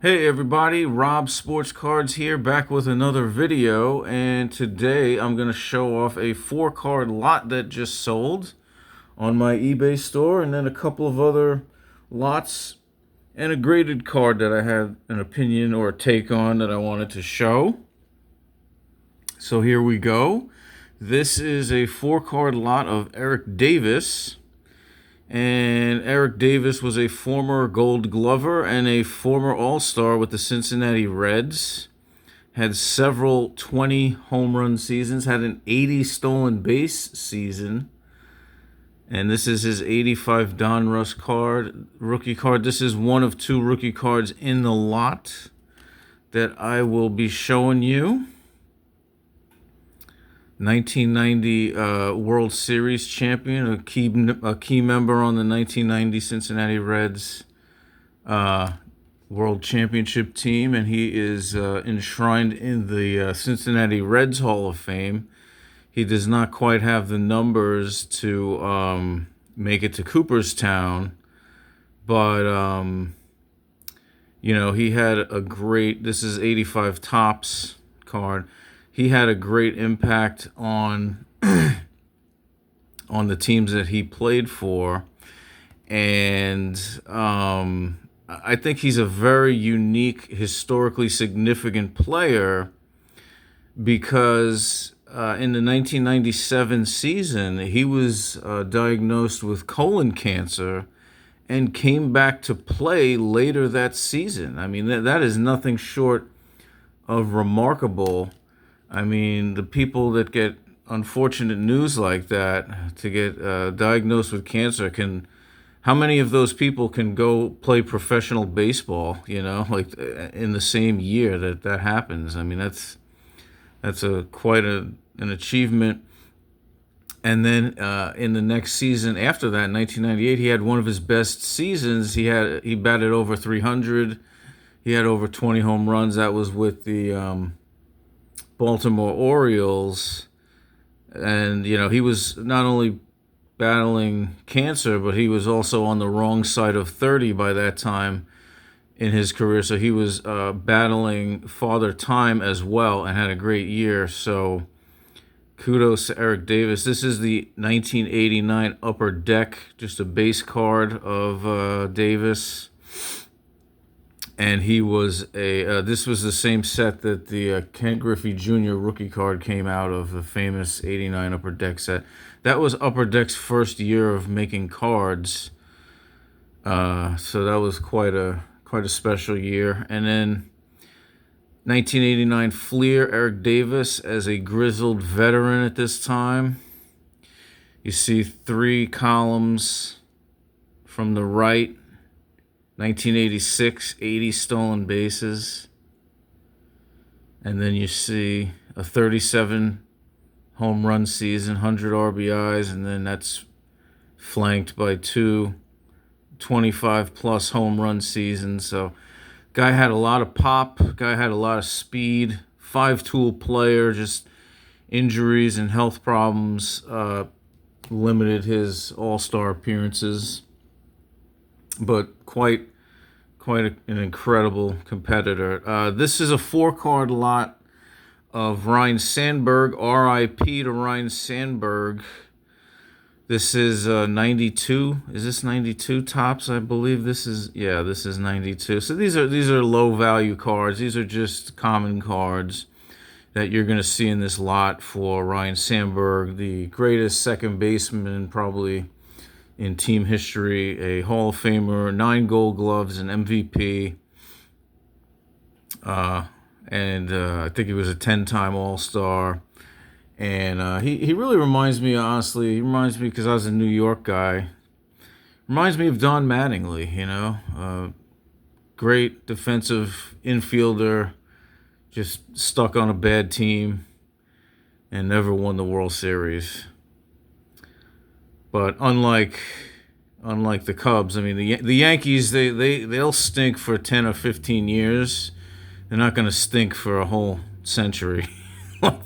Hey everybody, Rob Sports Cards here, back with another video, and today I'm going to show off a 4-card lot that just sold on my eBay store, and then a couple of other lots and a graded card that I had an opinion or a take on that I wanted to show. So here we go. This is a 4-card lot of Eric Davis. And Eric Davis was a former Gold Glover and a former All-Star with the Cincinnati Reds. Had several 20 home run seasons, had an 80 stolen base season. And this is his 85 Donruss card, rookie card. This is one of 2 rookie cards in the lot that I will be showing you. 1990 World Series champion, a key member on the 1990 Cincinnati Reds World Championship team, and he is enshrined in the Cincinnati Reds Hall of Fame. He does not quite have the numbers to make it to Cooperstown, but he had a great. This is 85 Topps card. He had a great impact on the teams that he played for, and I think he's a very unique, historically significant player because in the 1997 season, he was diagnosed with colon cancer and came back to play later that season. I mean, that is nothing short of remarkable. I mean, the people that get unfortunate news like that, to get diagnosed with cancer, how many of those people can go play professional baseball, like in the same year that happens? I mean, that's quite an achievement. And then in the next season after that, 1998, he had one of his best seasons. He batted over 300. He had over 20 home runs. That was with the Baltimore Orioles, and he was not only battling cancer, but he was also on the wrong side of 30 by that time in his career, so he was battling Father Time as well, and had a great year. So kudos to Eric Davis. This is the 1989 Upper Deck, just a base card of Davis. And he was this was the same set that the Ken Griffey Jr. rookie card came out of, the famous 89 Upper Deck set. That was Upper Deck's first year of making cards. So that was quite a special year. And then 1989 Fleer, Eric Davis as a grizzled veteran at this time. You see 3 columns from the right. 1986, 80 stolen bases. And then you see a 37 home run season, 100 RBIs, and then that's flanked by 2 25-plus home run seasons. So guy had a lot of pop, guy had a lot of speed, 5-tool player, just injuries and health problems limited his all-star appearances. But quite an incredible competitor. This is a 4-card lot of Ryne Sandberg. R.I.P. to Ryne Sandberg. This is 92. Is this 92 Topps? I believe this is. Yeah, this is 92. So these are low value cards. These are just common cards that you're going to see in this lot for Ryne Sandberg, the greatest second baseman probably in team history, a Hall of Famer, 9 Gold Gloves, an MVP, and I think he was a 10-time All-Star. And he really reminds me, honestly, because I was a New York guy, reminds me of Don Mattingly, great defensive infielder, just stuck on a bad team and never won the World Series. But unlike the Cubs, I mean, the Yankees, they'll stink for 10 or 15 years. They're not going to stink for a whole century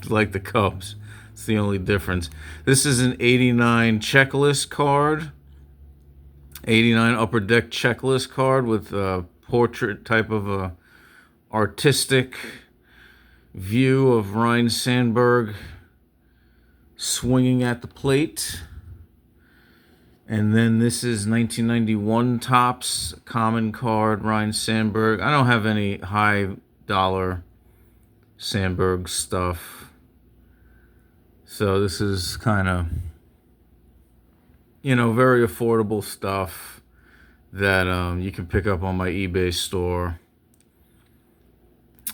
like the Cubs. It's the only difference. This is an 89 checklist card. 89 Upper Deck checklist card with a portrait type of a artistic view of Ryne Sandberg swinging at the plate. And then this is 1991 Topps common card, Ryne Sandberg. I don't have any high dollar Sandberg stuff. So this is kind of, very affordable stuff that you can pick up on my eBay store.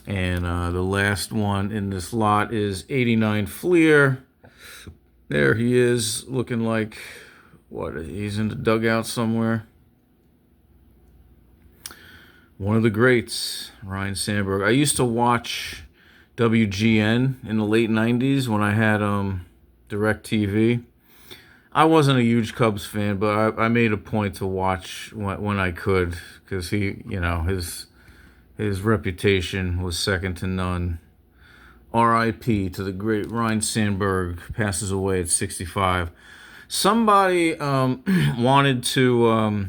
And the last one in this lot is 89 Fleer. There he is, looking like, he's in the dugout somewhere. One of the greats, Ryne Sandberg. I used to watch WGN in the late 90s when I had DirecTV. I wasn't a huge Cubs fan, but I made a point to watch when I could, because his reputation was second to none. R.I.P. to the great Ryne Sandberg, passes away at 65. Somebody wanted to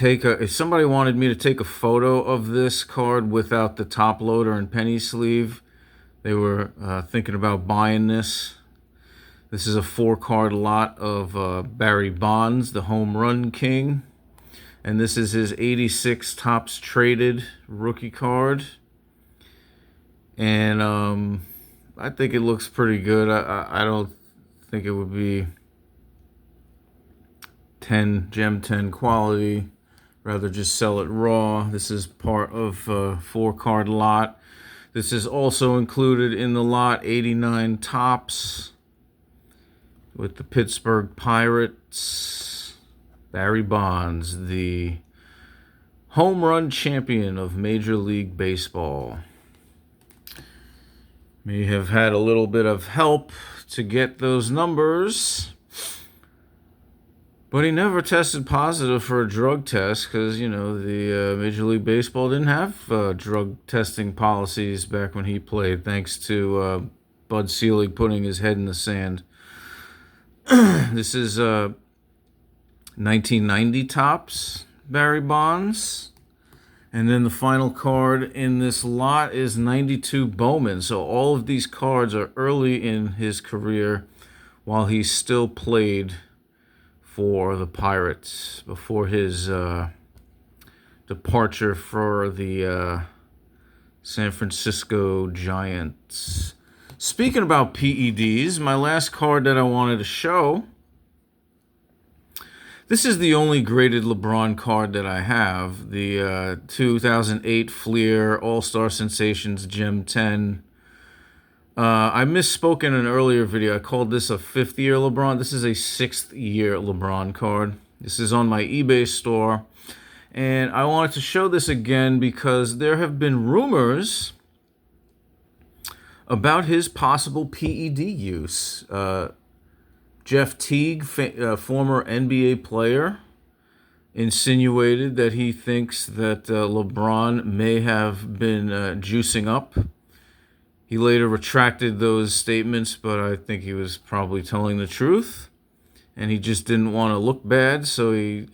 if somebody wanted me to take a photo of this card without the top loader and penny sleeve. They were thinking about buying this. This is a 4-card lot of Barry Bonds, the home run king. And this is his 86 Topps traded rookie card. And I think it looks pretty good. I don't think it would be Gem 10 quality. Rather just sell it raw. This is part of a 4-card lot. This is also included in the lot 89 Topps with the Pittsburgh Pirates. Barry Bonds, the home run champion of Major League Baseball. May have had a little bit of help to get those numbers, but he never tested positive for a drug test because, the Major League Baseball didn't have drug testing policies back when he played, thanks to Bud Selig putting his head in the sand. This is 1990 Topps Barry Bonds. And then the final card in this lot is 92 Bowman. So all of these cards are early in his career while he still played for the Pirates before his departure for the San Francisco Giants. Speaking about PEDs, my last card that I wanted to show, this is the only graded LeBron card that I have, the 2008 Fleer All-Star Sensations Gem 10. I misspoke in an earlier video. I called this a 5th-year LeBron. This is a 6th-year LeBron card. This is on my eBay store. And I wanted to show this again because there have been rumors about his possible PED use. Jeff Teague, former NBA player, insinuated that he thinks that LeBron may have been juicing up. He later retracted those statements, but I think he was probably telling the truth. And he just didn't want to look bad, so he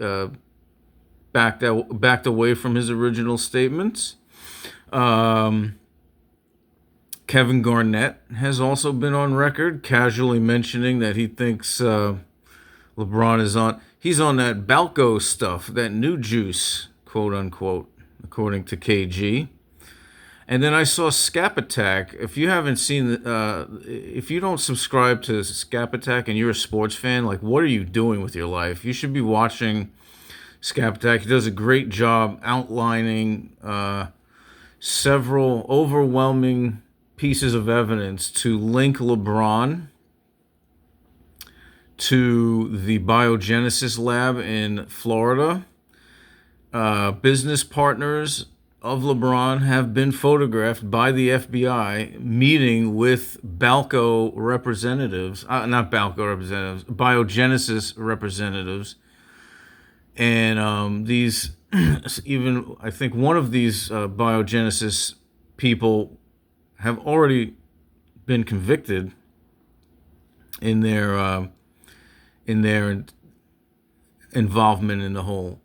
backed away from his original statements. Kevin Garnett has also been on record casually mentioning that he thinks LeBron is he's on that Balco stuff, that new juice, quote unquote, according to KG. And then I saw Scap Attack. If you haven't seen, if you don't subscribe to Scap Attack and you're a sports fan, like, what are you doing with your life? You should be watching Scap Attack. He does a great job outlining several overwhelming pieces of evidence to link LeBron to the biogenesis lab in Florida. Business partners of LeBron have been photographed by the FBI meeting with Balco representatives, not Balco representatives, biogenesis representatives. And these, even I think one of these biogenesis people have already been convicted in their involvement in the whole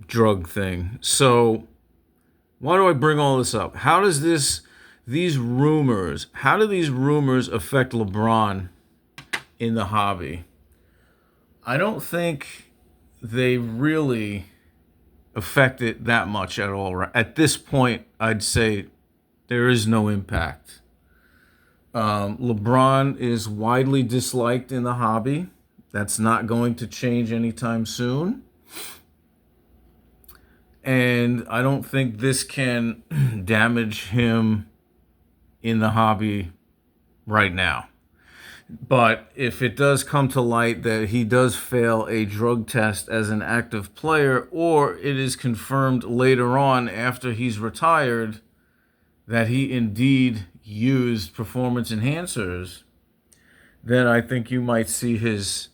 drug thing. So Why do I bring all this up? How does how do these rumors affect LeBron in the hobby? I don't think they really affect it that much at all. At this point, I'd say there is no impact. LeBron is widely disliked in the hobby. That's not going to change anytime soon. And I don't think this can damage him in the hobby right now. But if it does come to light that he does fail a drug test as an active player, or it is confirmed later on after he's retired that he indeed used performance enhancers, then I think you might see his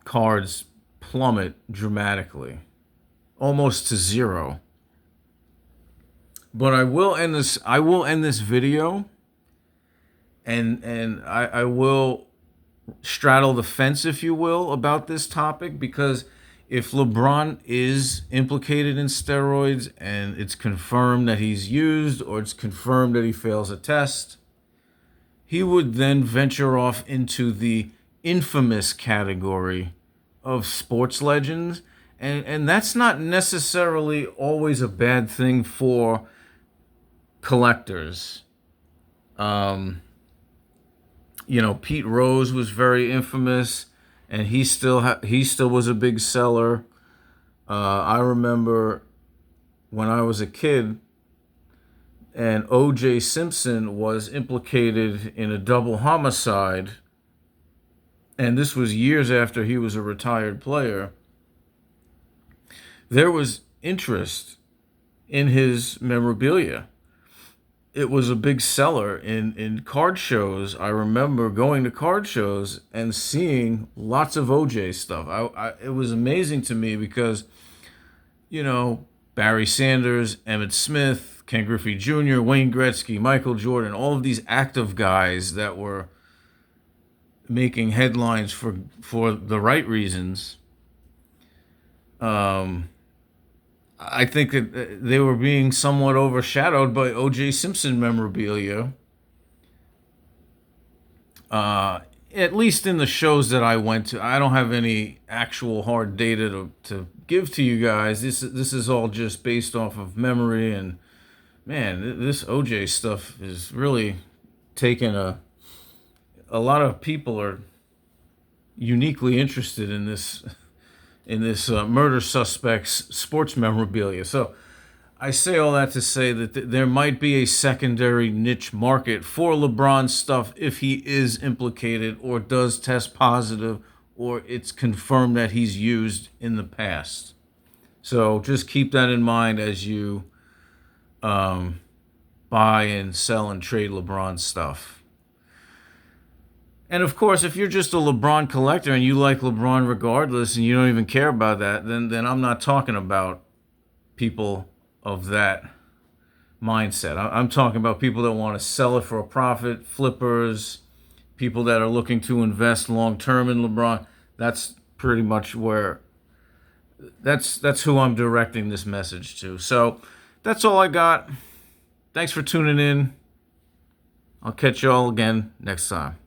cards plummet dramatically, almost to zero. But I will end this video, and I will straddle the fence, if you will, about this topic, because if LeBron is implicated in steroids and it's confirmed that he's used, or it's confirmed that he fails a test, he would then venture off into the infamous category of sports legends. And that's not necessarily always a bad thing for collectors. Pete Rose was very infamous, and he still was a big seller. I remember when I was a kid, and O.J. Simpson was implicated in a double homicide, and this was years after he was a retired player. There was interest in his memorabilia. It was a big seller in card shows. I remember going to card shows and seeing lots of OJ stuff. It was amazing to me because, Barry Sanders, Emmitt Smith, Ken Griffey Jr., Wayne Gretzky, Michael Jordan, all of these active guys that were making headlines for the right reasons. I think that they were being somewhat overshadowed by O.J. Simpson memorabilia. At least in the shows that I went to. I don't have any actual hard data to give to you guys. This is all just based off of memory. And man, this O.J. stuff is really taking a lot of people are uniquely interested in this murder suspect's sports memorabilia. So I say all that to say that there might be a secondary niche market for LeBron stuff if he is implicated or does test positive, or it's confirmed that he's used in the past. So just keep that in mind as you buy and sell and trade LeBron stuff. And of course, if you're just a LeBron collector and you like LeBron regardless and you don't even care about that, then I'm not talking about people of that mindset. I'm talking about people that want to sell it for a profit, flippers, people that are looking to invest long term in LeBron. That's pretty much that's who I'm directing this message to. So that's all I got. Thanks for tuning in. I'll catch you all again next time.